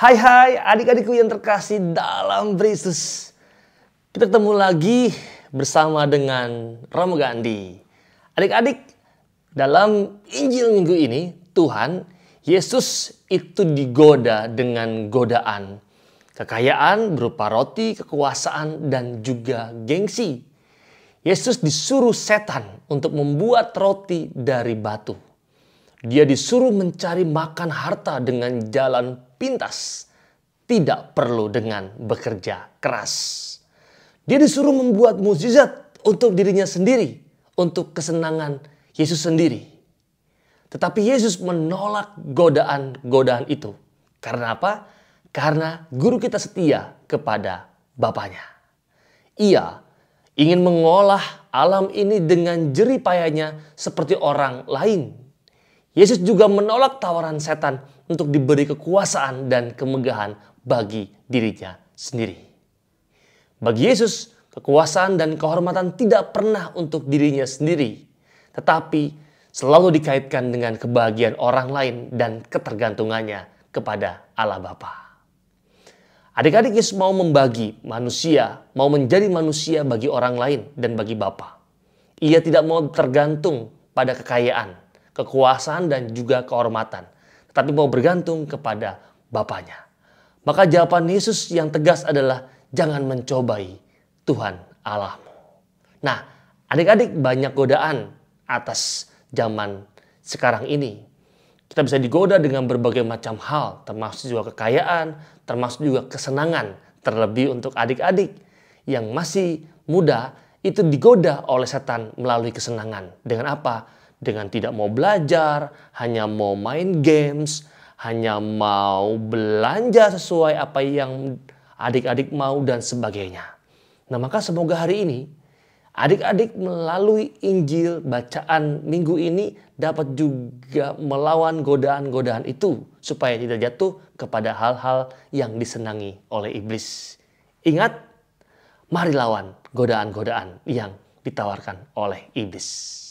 Hai adik-adikku yang terkasih dalam Kristus. Kita ketemu lagi bersama dengan Romo Gandhi. Adik-adik, dalam Injil minggu ini Tuhan Yesus itu digoda dengan godaan kekayaan berupa roti, kekuasaan, dan juga gengsi. Yesus disuruh setan untuk membuat roti dari batu. Dia disuruh mencari makan harta dengan jalan pintas, tidak perlu dengan bekerja keras. Dia disuruh membuat mukjizat untuk dirinya sendiri, untuk kesenangan Yesus sendiri. Tetapi Yesus menolak godaan-godaan itu. Karena apa? Karena guru kita setia kepada Bapaknya. Ia ingin mengolah alam ini dengan jerih payahnya seperti orang lain. Yesus juga menolak tawaran setan untuk diberi kekuasaan dan kemegahan bagi dirinya sendiri. Bagi Yesus, kekuasaan dan kehormatan tidak pernah untuk dirinya sendiri, tetapi selalu dikaitkan dengan kebahagiaan orang lain dan ketergantungannya kepada Allah Bapa. Adik-adik, Yesus mau membagi manusia, mau menjadi manusia bagi orang lain dan bagi Bapa. Ia tidak mau tergantung pada kekayaan, kekuasaan, dan juga kehormatan, tetapi mau bergantung kepada Bapaknya. Maka jawaban Yesus yang tegas adalah jangan mencobai Tuhan Allahmu. Nah, adik-adik, banyak godaan atas zaman sekarang ini. Kita bisa digoda dengan berbagai macam hal, termasuk juga kekayaan, termasuk juga kesenangan. Terlebih untuk adik-adik yang masih muda, itu digoda oleh setan melalui kesenangan. Dengan apa? Dengan tidak mau belajar, hanya mau main games, hanya mau belanja sesuai apa yang adik-adik mau dan sebagainya. Nah, maka semoga hari ini adik-adik melalui Injil bacaan minggu ini dapat juga melawan godaan-godaan itu supaya tidak jatuh kepada hal-hal yang disenangi oleh iblis. Ingat, mari lawan godaan-godaan yang ditawarkan oleh iblis.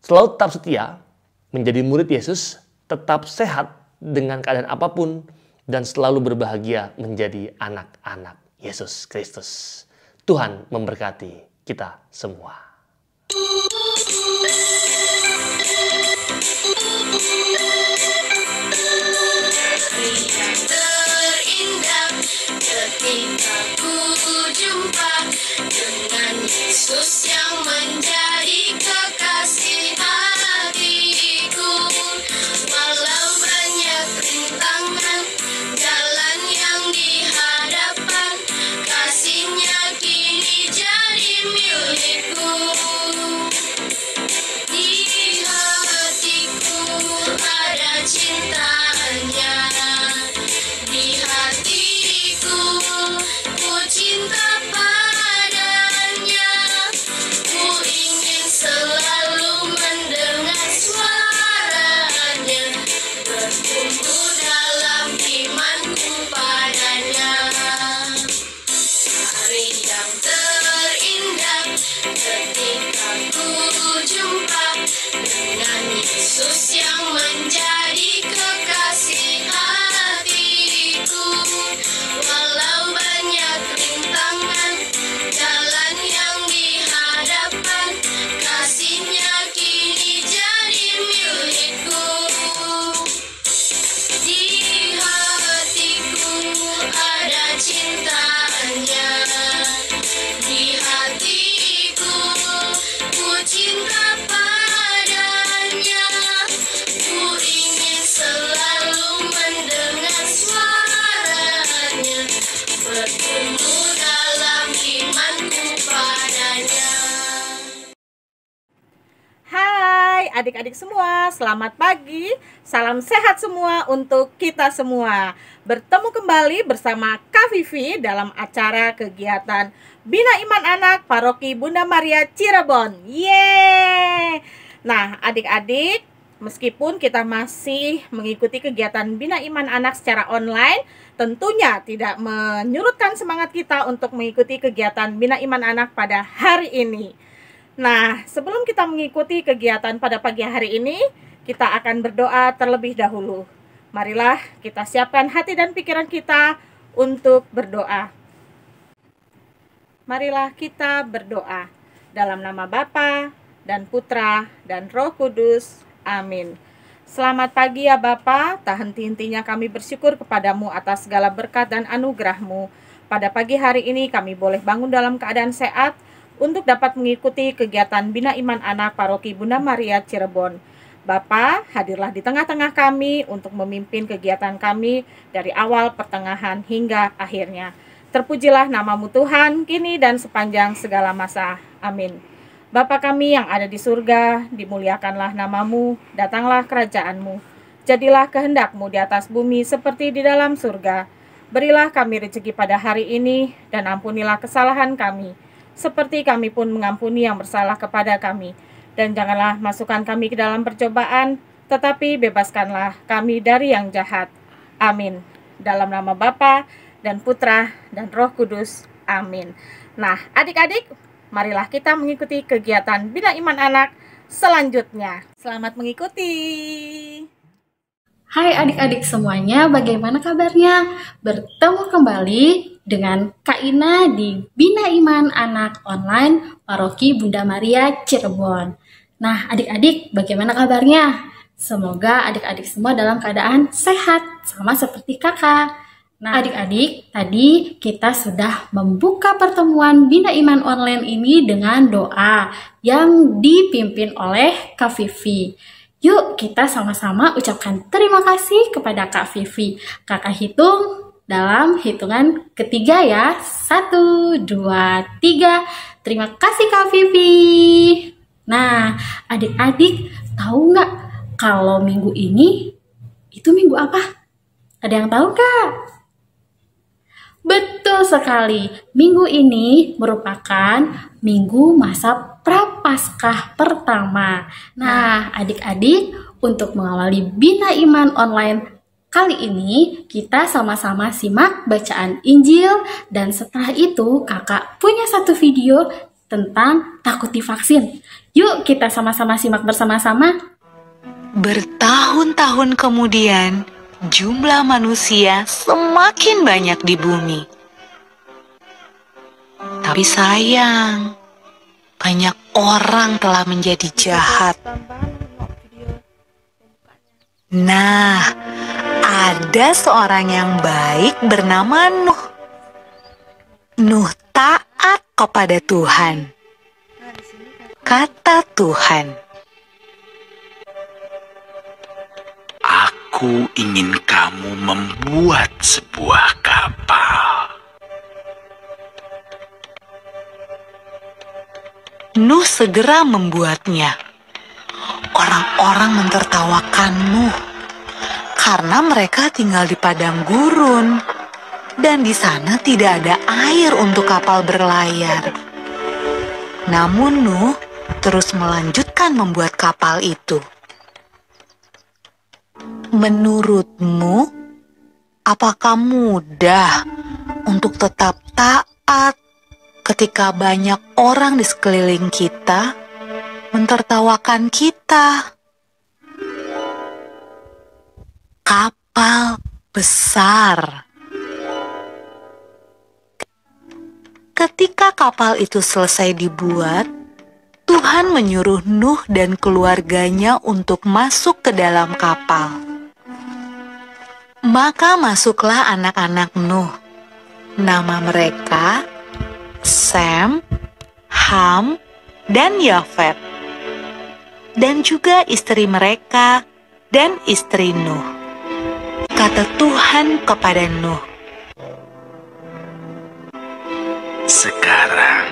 Selalu tetap setia menjadi murid Yesus, tetap sehat dengan keadaan apapun, dan selalu berbahagia menjadi anak-anak Yesus Kristus. Tuhan memberkati kita semua. Yang terindah ketika ku jumpa dengan Yesus yang menjadi kekasih hatiku. Walau banyak rintangan jalan yang dihadapan, kasih-Nya kini jadi milikku. Di hatiku ada cintanya, di hatiku ku cinta padanya. Ku ingin selalu mendengar suaranya, bertumbuh dalam imanku padanya. Hari yang terindah ketika ku jumpa dengan Yesus yang menjadi kekasih hatiku. Walau banyak rintangan jalan yang dihadapan, kasih-Nya kini jadi milikku. Di hatiku ada cintanya, di hatiku ku cinta padanya. Ku ingin selalu mendengar suaranya, bertumbuh dalam imanku padanya. Hai adik-adik semua, selamat pagi. Salam sehat semua untuk kita semua. Bertemu kembali bersama Kak Vivi dalam acara kegiatan Bina Iman Anak Paroki Bunda Maria Cirebon. Yeay! Nah, adik-adik, meskipun kita masih mengikuti kegiatan Bina Iman Anak secara online, tentunya tidak menyurutkan semangat kita untuk mengikuti kegiatan Bina Iman Anak pada hari ini. Nah, sebelum kita mengikuti kegiatan pada pagi hari ini, kita akan berdoa terlebih dahulu. Marilah kita siapkan hati dan pikiran kita untuk berdoa. Marilah kita berdoa. Dalam nama Bapa dan Putra dan Roh Kudus. Amin. Selamat pagi ya Bapa, tak henti-hentinya kami bersyukur kepadamu atas segala berkat dan anugerah-Mu. Pada pagi hari ini kami boleh bangun dalam keadaan sehat untuk dapat mengikuti kegiatan Bina Iman Anak Paroki Bunda Maria Cirebon. Bapa, hadirlah di tengah-tengah kami untuk memimpin kegiatan kami dari awal, pertengahan, hingga akhirnya. Terpujilah namamu Tuhan, kini dan sepanjang segala masa. Amin. Bapa kami yang ada di surga, dimuliakanlah namamu, datanglah kerajaanmu. Jadilah kehendakmu di atas bumi seperti di dalam surga. Berilah kami rezeki pada hari ini, dan ampunilah kesalahan kami, seperti kami pun mengampuni yang bersalah kepada kami. Dan janganlah masukkan kami ke dalam percobaan, tetapi bebaskanlah kami dari yang jahat. Amin. Dalam nama Bapa dan Putra dan Roh Kudus. Amin. Nah, adik-adik, marilah kita mengikuti kegiatan Bina Iman Anak selanjutnya. Selamat mengikuti. Hai adik-adik semuanya, bagaimana kabarnya? Bertemu kembali dengan Kak Ina di Bina Iman Anak Online Paroki Bunda Maria Cirebon. Nah, adik-adik bagaimana kabarnya? Semoga adik-adik semua dalam keadaan sehat, sama seperti kakak. Nah, adik-adik, tadi kita sudah membuka pertemuan Bina Iman Online ini dengan doa yang dipimpin oleh Kak Vivi. Yuk, kita sama-sama ucapkan terima kasih kepada Kak Vivi. Kakak hitung dalam hitungan ketiga ya. 1, 2, 3. Terima kasih Kak Vivi. Nah, adik-adik tahu nggak kalau minggu ini itu minggu apa? Ada yang tahu Kak? Betul sekali, minggu ini merupakan minggu masa Prapaskah pertama. Nah, adik-adik, untuk mengawali Bina Iman Online kali ini, kita sama-sama simak bacaan Injil, dan setelah itu kakak punya satu video tentang takut divaksin. Yuk kita sama-sama simak bersama-sama. Bertahun-tahun kemudian, jumlah manusia semakin banyak di bumi. Tapi sayang, banyak orang telah menjadi jahat. Nah, ada seorang yang baik bernama Nuh. Nuh taat kepada Tuhan. Kata Tuhan, Aku ingin kamu membuat sebuah kapal. Nuh segera membuatnya. Orang-orang mentertawakan Nuh karena mereka tinggal di padang gurun dan di sana tidak ada air untuk kapal berlayar. Namun Nuh terus melanjutkan membuat kapal itu. Menurutmu, apakah mudah untuk tetap taat ketika banyak orang di sekeliling kita mentertawakan kita? Kapal besar. Ketika kapal itu selesai dibuat, Tuhan menyuruh Nuh dan keluarganya untuk masuk ke dalam kapal. Maka masuklah anak-anak Nuh. Nama mereka Sem, Ham, dan Yafet. Dan juga istri mereka dan istri Nuh. Kata Tuhan kepada Nuh, Sekarang,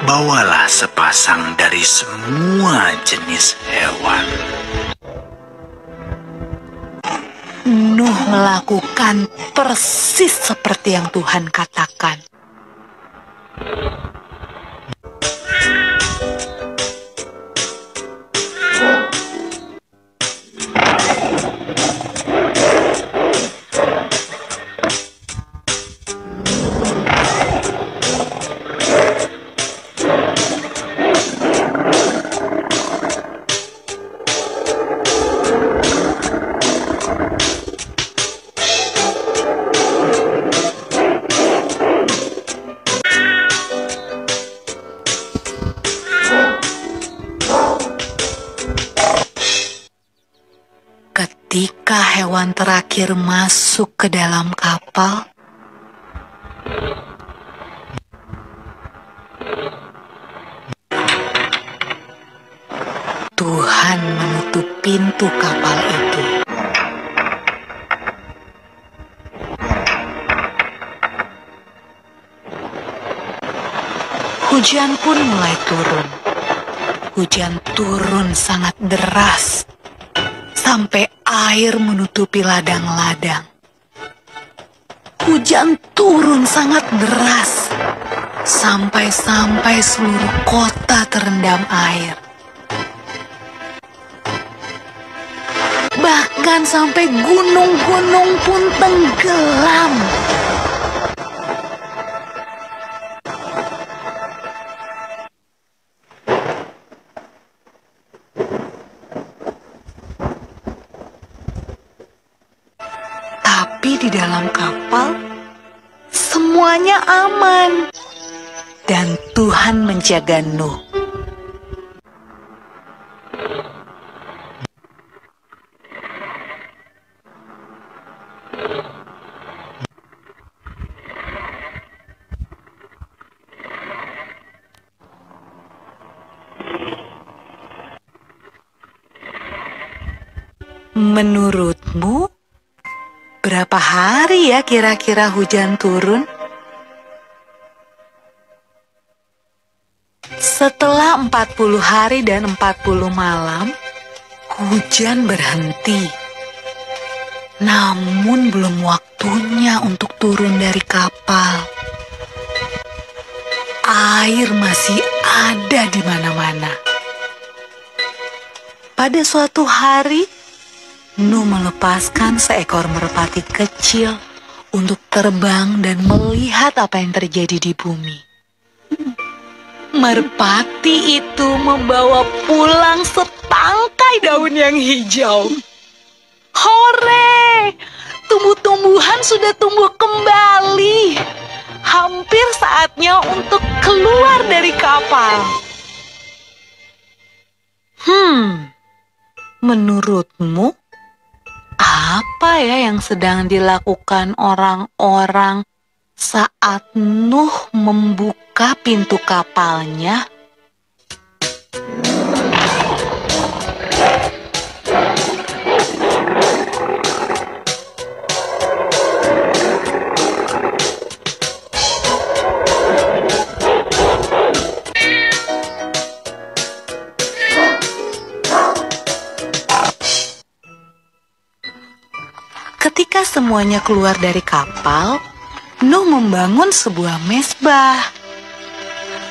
bawalah sepasang dari semua jenis hewan. Nuh melakukan persis seperti yang Tuhan katakan. hewan terakhir masuk ke dalam kapal, Tuhan menutup pintu kapal itu. Hujan pun mulai turun. Hujan turun sangat deras, sampai air menutupi ladang-ladang. Hujan turun sangat deras, sampai seluruh kota terendam air. Bahkan sampai gunung-gunung pun tenggelam. Tapi di dalam kapal, semuanya aman. Dan Tuhan menjaga Nuh. Menurutmu, berapa hari ya kira-kira hujan turun? Setelah 40 hari dan 40 malam, hujan berhenti. Namun belum waktunya untuk turun dari kapal. Air masih ada di mana-mana. Pada suatu hari, Nuh melepaskan seekor merpati kecil untuk terbang dan melihat apa yang terjadi di bumi. Merpati itu membawa pulang setangkai daun yang hijau. Hore! Tumbuh-tumbuhan sudah tumbuh kembali. Hampir saatnya untuk keluar dari kapal. Menurutmu, apa ya yang sedang dilakukan orang-orang saat Nuh membuka pintu kapalnya? Ketika semuanya keluar dari kapal, Nuh membangun sebuah mezbah.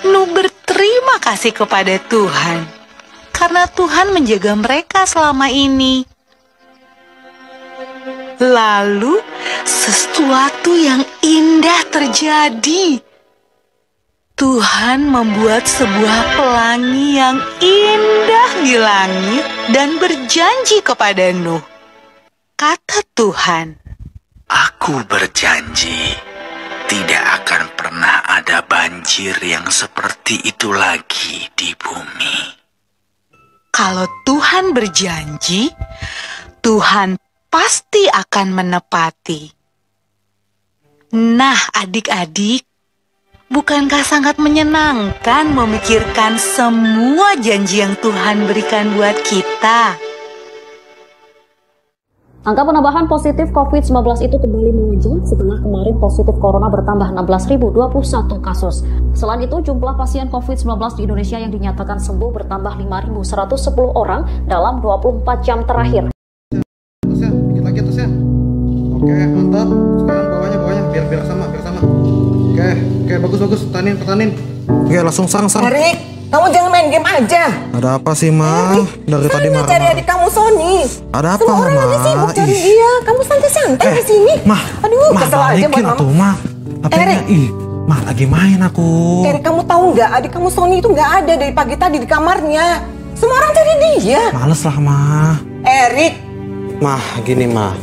Nuh berterima kasih kepada Tuhan karena Tuhan menjaga mereka selama ini. Lalu sesuatu yang indah terjadi. Tuhan membuat sebuah pelangi yang indah di langit dan berjanji kepada Nuh. Kata Tuhan, Aku berjanji, tidak akan pernah ada banjir yang seperti itu lagi di bumi. kalau Tuhan berjanji, Tuhan pasti akan menepati. Nah, adik-adik, bukankah sangat menyenangkan memikirkan semua janji yang Tuhan berikan buat kita? Angka penambahan positif COVID-19 itu kembali melonjak setelah kemarin positif corona bertambah 16.021 kasus. Selain itu, jumlah pasien COVID-19 di Indonesia yang dinyatakan sembuh bertambah 5.110 orang dalam 24 jam terakhir. Atasnya, dikit lagi atasnya. Oke, mantap. Sekarang bawahnya, biar sama. Oke, bagus, pertahanin. Oke, langsung sarang. Erik, kamu jangan main game aja. Ada apa sih, Ma? Dari tadi marah. cari adik kamu Sony. Ada apa, Semua orang Ma? lagi sibuk cari dia. Kamu santai-santai di sini. Aduh, kesel aja buat mama. Ma. Erik, Ma lagi main aku. Erik, kamu tahu nggak? Adik kamu Sony itu nggak ada dari pagi tadi di kamarnya. Semua orang cari dia. Males lah, Ma. Erik. Ma, gini, Ma.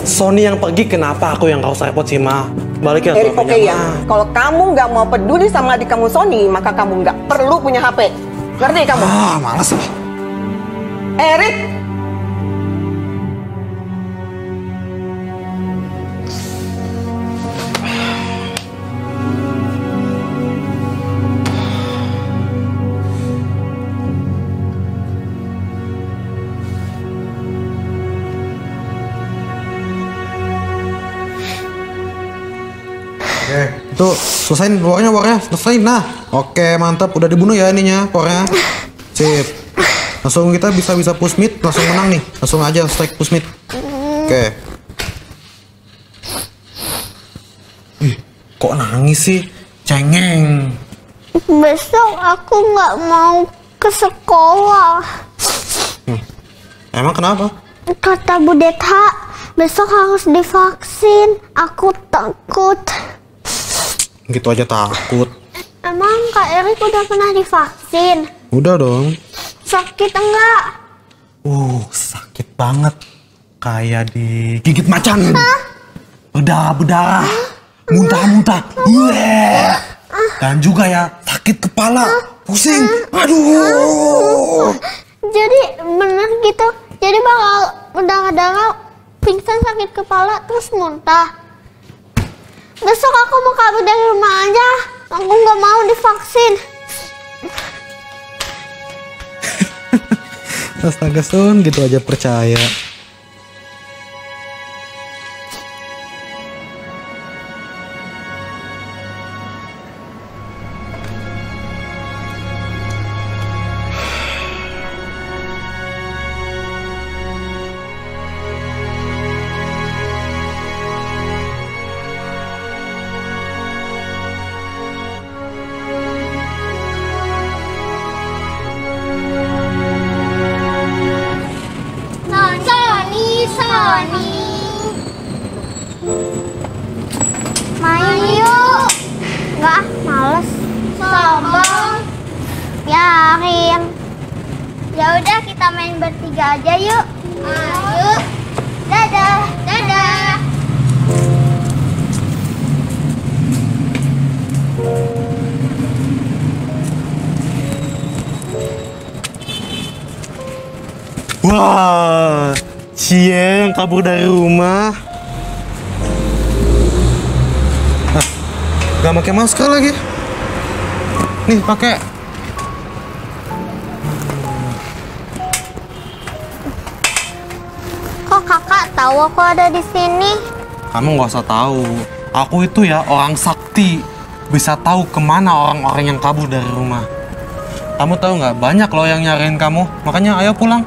Sony yang pergi, kenapa aku yang gak usah repot sih, Ma? Balikin Erik, oke ya. Kalau kamu nggak mau peduli sama adik kamu Sony, maka kamu nggak perlu punya HP. Ngerti kamu? Males lah. Erik. Oke, itu selesain warnya, selesain. Nah, oke mantap, udah dibunuh ya ininya, warnya. Sip. Langsung kita bisa push mid, langsung menang nih. Langsung aja strike push mid. Oke. Ih, kok nangis sih? Cengeng. Besok aku nggak mau ke sekolah. Emang kenapa? Kata Bu Detha, besok harus divaksin. Aku takut. Gitu aja takut. Emang Kak Erik udah pernah divaksin? Udah dong. Sakit enggak? Sakit banget. Kayak digigit macan. Berdarah-berdarah. Muntah-muntah. Dan juga ya sakit kepala. Pusing. Aduh. Jadi bener gitu. Jadi bakal berdarah-darah, pingsan, sakit kepala, terus muntah. Besok aku mau kabur dari rumah aja. Aku nggak mau divaksin. Astaga Sun, gitu aja percaya. Main yuk. Enggak, males. Sombong. Biarin. Ya udah kita main bertiga aja yuk. Ayo. Dadah. Dadah. Wah, Cie yang kabur dari rumah. Gak pakai masker lagi. Nih, pakai. Kok kakak tahu aku ada di sini? Kamu nggak usah tahu. Aku itu ya orang sakti. Bisa tahu kemana orang-orang yang kabur dari rumah. Kamu tahu nggak? Banyak loh yang nyariin kamu. Makanya ayo pulang.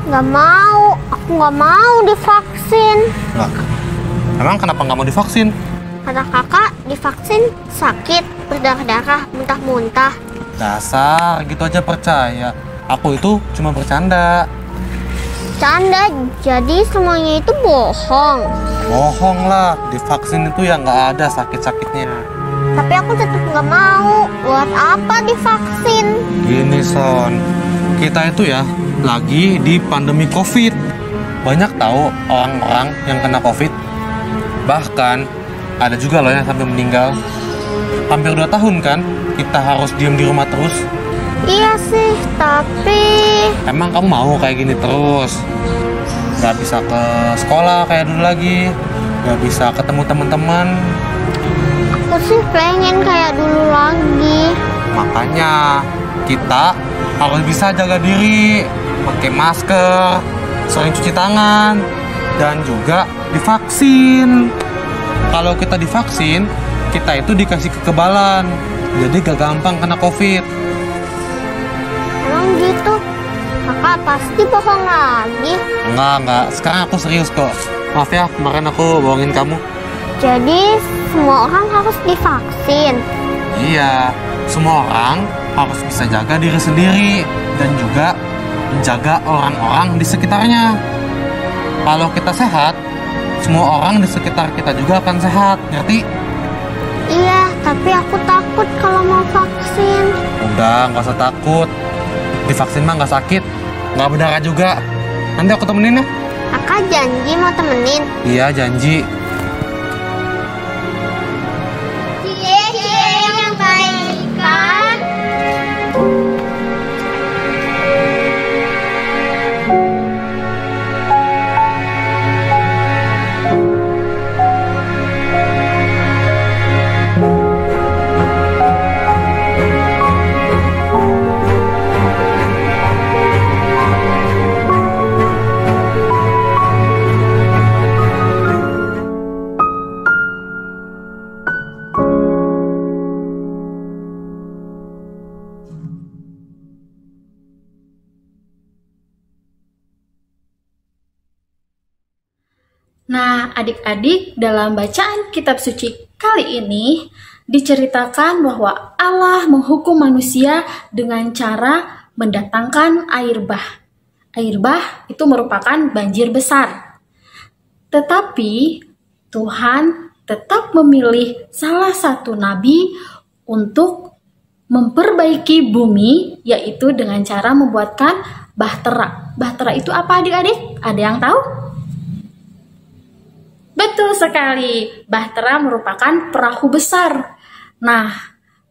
Nggak mau. Aku nggak mau divaksin. Nggak. Emang kenapa nggak mau divaksin? Kata kakak, divaksin sakit, berdarah-darah, muntah-muntah. Dasar, gitu aja percaya. Aku itu cuma bercanda. Canda, jadi semuanya itu bohong. Bohong lah, divaksin itu ya nggak ada sakit-sakitnya. Tapi aku tetap nggak mau. Buat apa divaksin? Gini Son, kita itu ya lagi di pandemi COVID. Banyak tahu orang-orang yang kena COVID. Bahkan ada juga loh yang sampai meninggal. Hampir 2 tahun kan kita harus diem di rumah terus. Iya sih, tapi... Emang kamu mau kayak gini terus? Gak bisa ke sekolah kayak dulu lagi. Gak bisa ketemu teman-teman. Aku sih pengen kayak dulu lagi. Makanya kita harus bisa jaga diri, pakai masker, sering cuci tangan, dan juga divaksin. Kalau kita divaksin, kita itu dikasih kekebalan, jadi gak gampang kena COVID. Emang gitu? Kakak pasti bohong lagi. Enggak. Sekarang aku serius kok. Maaf ya, kemarin aku bohongin kamu. Jadi, semua orang harus divaksin. Iya, semua orang harus bisa jaga diri sendiri dan juga menjaga orang-orang di sekitarnya. Kalau kita sehat, semua orang di sekitar kita juga akan sehat, ngerti? Iya, tapi aku takut kalau mau vaksin. Udah, nggak usah takut. Divaksin mah nggak sakit, nggak berdarah juga. Nanti aku temenin ya. Kakak janji mau temenin? Iya, janji. Cie yang baik kan? adik-adik, dalam bacaan kitab suci kali ini diceritakan bahwa Allah menghukum manusia dengan cara mendatangkan air bah. Air bah itu merupakan banjir besar. Tetapi Tuhan tetap memilih salah satu nabi untuk memperbaiki bumi, yaitu dengan cara membuatkan bahtera. Bahtera itu apa adik-adik? Ada yang tahu? Betul sekali, bahtera merupakan perahu besar. Nah,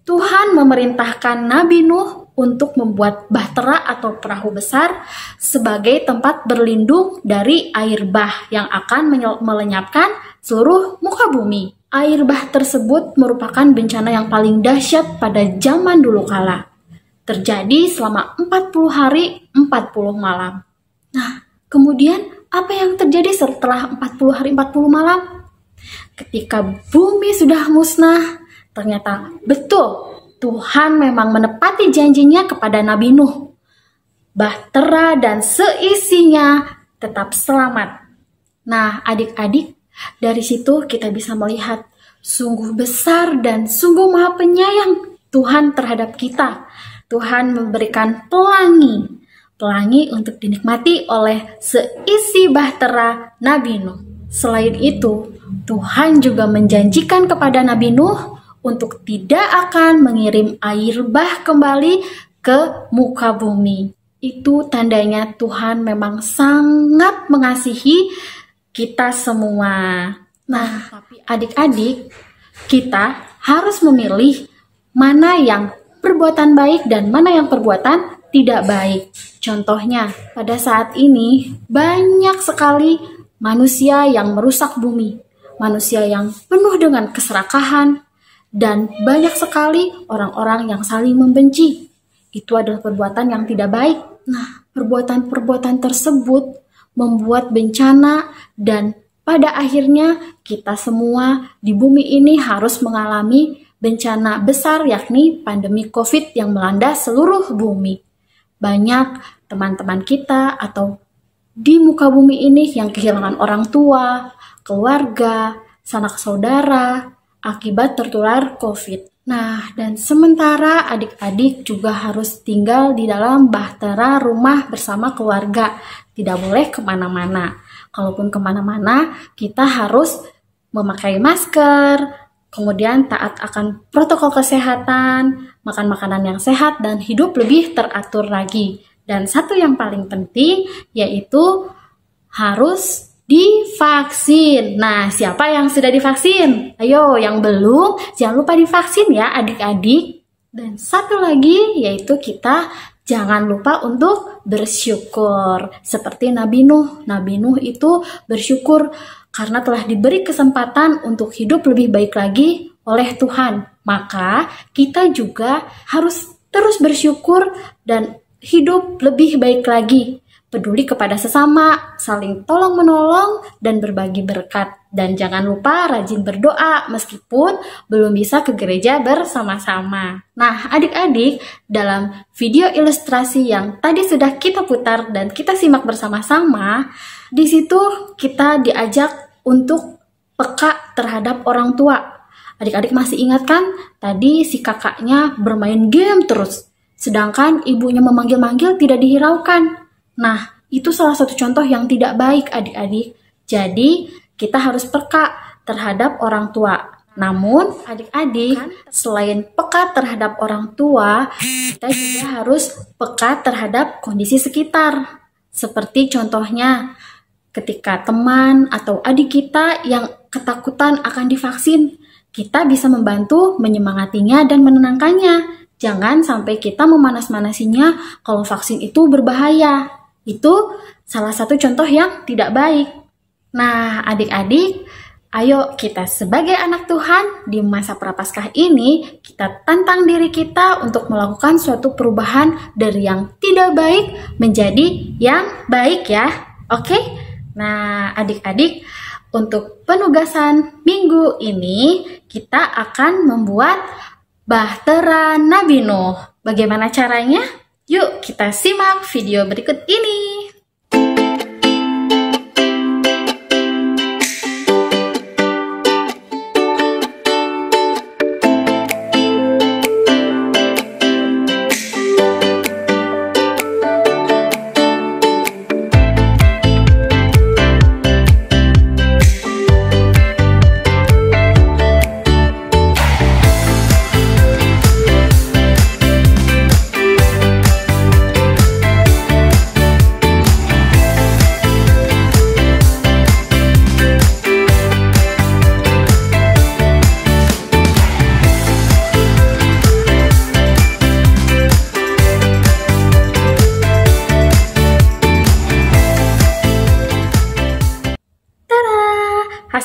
Tuhan memerintahkan Nabi Nuh untuk membuat bahtera atau perahu besar sebagai tempat berlindung dari air bah yang akan melenyapkan seluruh muka bumi. Air bah tersebut merupakan bencana yang paling dahsyat pada zaman dulu kala. Terjadi selama 40 hari 40 malam. Nah, kemudian apa yang terjadi setelah 40 hari 40 malam? Ketika bumi sudah musnah, ternyata betul Tuhan memang menepati janjinya kepada Nabi Nuh. Bahtera dan seisinya tetap selamat. Nah, adik-adik, dari situ kita bisa melihat sungguh besar dan sungguh maha penyayang Tuhan terhadap kita. Tuhan memberikan pelangi untuk dinikmati oleh seisi bahtera Nabi Nuh. Selain itu, Tuhan juga menjanjikan kepada Nabi Nuh untuk tidak akan mengirim air bah kembali ke muka bumi. Itu tandanya Tuhan memang sangat mengasihi kita semua. Nah, adik-adik, kita harus memilih mana yang perbuatan baik dan mana yang perbuatan tidak baik. Contohnya, pada saat ini banyak sekali manusia yang merusak bumi, manusia yang penuh dengan keserakahan, dan banyak sekali orang-orang yang saling membenci. Itu adalah perbuatan yang tidak baik. Nah, perbuatan-perbuatan tersebut membuat bencana dan pada akhirnya kita semua di bumi ini harus mengalami bencana besar, yakni pandemi COVID yang melanda seluruh bumi. Banyak teman-teman kita atau di muka bumi ini yang kehilangan orang tua, keluarga, sanak saudara akibat tertular COVID. Nah, dan sementara adik-adik juga harus tinggal di dalam bahtera rumah bersama keluarga. Tidak boleh kemana-mana. Kalaupun kemana-mana, kita harus memakai masker, kemudian taat akan protokol kesehatan, makan makanan yang sehat, dan hidup lebih teratur lagi. Dan satu yang paling penting, yaitu harus divaksin. Nah, siapa yang sudah divaksin? Ayo, yang belum, jangan lupa divaksin ya adik-adik. Dan satu lagi, yaitu kita jangan lupa untuk bersyukur. Seperti Nabi Nuh. Nabi Nuh itu bersyukur karena telah diberi kesempatan untuk hidup lebih baik lagi oleh Tuhan. Maka kita juga harus terus bersyukur dan hidup lebih baik lagi. Peduli kepada sesama, saling tolong-menolong, dan berbagi berkat. Dan jangan lupa rajin berdoa meskipun belum bisa ke gereja bersama-sama. Nah, adik-adik, dalam video ilustrasi yang tadi sudah kita putar dan kita simak bersama-sama, di situ kita diajak untuk peka terhadap orang tua. Adik-adik masih ingat kan? Tadi si kakaknya bermain game terus, sedangkan ibunya memanggil-manggil tidak dihiraukan. Nah, itu salah satu contoh yang tidak baik adik-adik. Jadi, kita harus peka terhadap orang tua. Namun, adik-adik, selain peka terhadap orang tua, kita juga harus peka terhadap kondisi sekitar. Seperti contohnya, ketika teman atau adik kita yang ketakutan akan divaksin, kita bisa membantu menyemangatinya dan menenangkannya. Jangan sampai kita memanas-manasinya kalau vaksin itu berbahaya. Itu salah satu contoh yang tidak baik. Nah, adik-adik, ayo kita sebagai anak Tuhan di masa prapaskah ini, kita tantang diri kita untuk melakukan suatu perubahan dari yang tidak baik menjadi yang baik ya. Oke? Nah, adik-adik, untuk penugasan minggu ini, kita akan membuat bahtera Nabi Nuh. Bagaimana caranya? Yuk kita simak video berikut ini.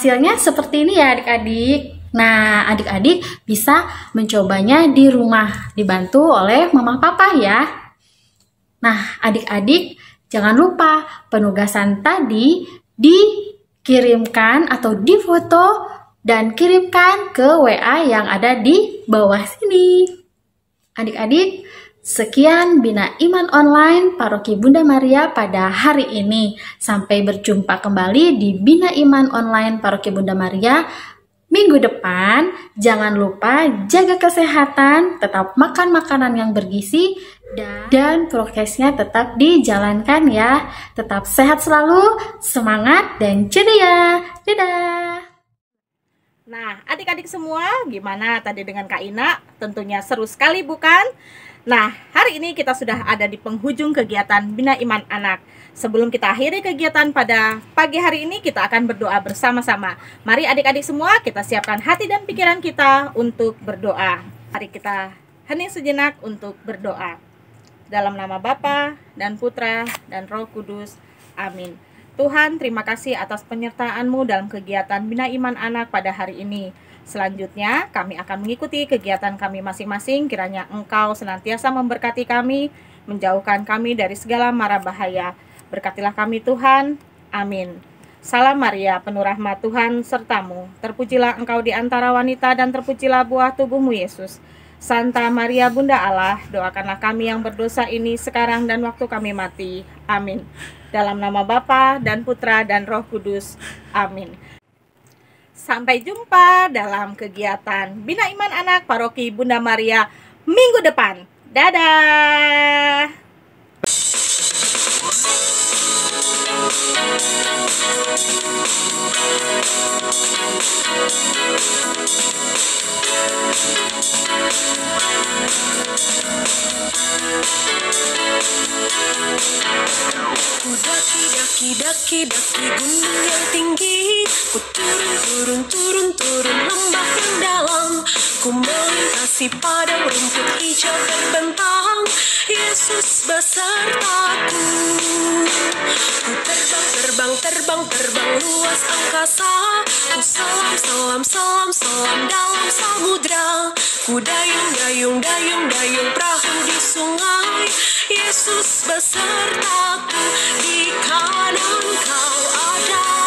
hasilnya seperti ini ya adik-adik. Nah, adik-adik bisa mencobanya di rumah, dibantu oleh mama papa ya. Nah, adik-adik jangan lupa penugasan tadi dikirimkan atau difoto dan kirimkan ke WA yang ada di bawah sini. Adik-adik, sekian Bina Iman Online Paroki Bunda Maria pada hari ini. Sampai berjumpa kembali di Bina Iman Online Paroki Bunda Maria minggu depan. Jangan lupa jaga kesehatan, tetap makan makanan yang bergizi, dan prokesnya tetap dijalankan ya. Tetap sehat selalu, semangat dan ceria. Dadah! Nah, adik-adik semua, gimana tadi dengan Kak Ina? Tentunya seru sekali bukan? Nah, hari ini kita sudah ada di penghujung kegiatan Bina Iman Anak. Sebelum kita akhiri kegiatan pada pagi hari ini, kita akan berdoa bersama-sama. Mari adik-adik semua, kita siapkan hati dan pikiran kita untuk berdoa. Mari kita hening sejenak untuk berdoa. Dalam nama Bapa dan Putra dan Roh Kudus. Amin. Tuhan, terima kasih atas penyertaan-Mu dalam kegiatan Bina Iman Anak pada hari ini. Selanjutnya, kami akan mengikuti kegiatan kami masing-masing. Kiranya Engkau senantiasa memberkati kami, menjauhkan kami dari segala mara bahaya. Berkatilah kami Tuhan. Amin. Salam Maria, penuh rahmat Tuhan sertamu. Terpujilah Engkau di antara wanita dan terpujilah buah tubuhmu Yesus. Santa Maria Bunda Allah, doakanlah kami yang berdosa ini sekarang dan waktu kami mati. Amin. Dalam nama Bapa dan Putra dan Roh Kudus. Amin. Sampai jumpa dalam kegiatan Bina Iman Anak Paroki Bunda Maria minggu depan. Dadah! Ku daki gunung yang tinggi, ku turun lembah yang dalam, ku melintasi padang rumput hijau terbentang, Yesus besertaku. Ku terbang luas angkasa, ku selam dalam samudra, ku dayung perahu di sungai, Yesus besertaku, di kanan kau ada.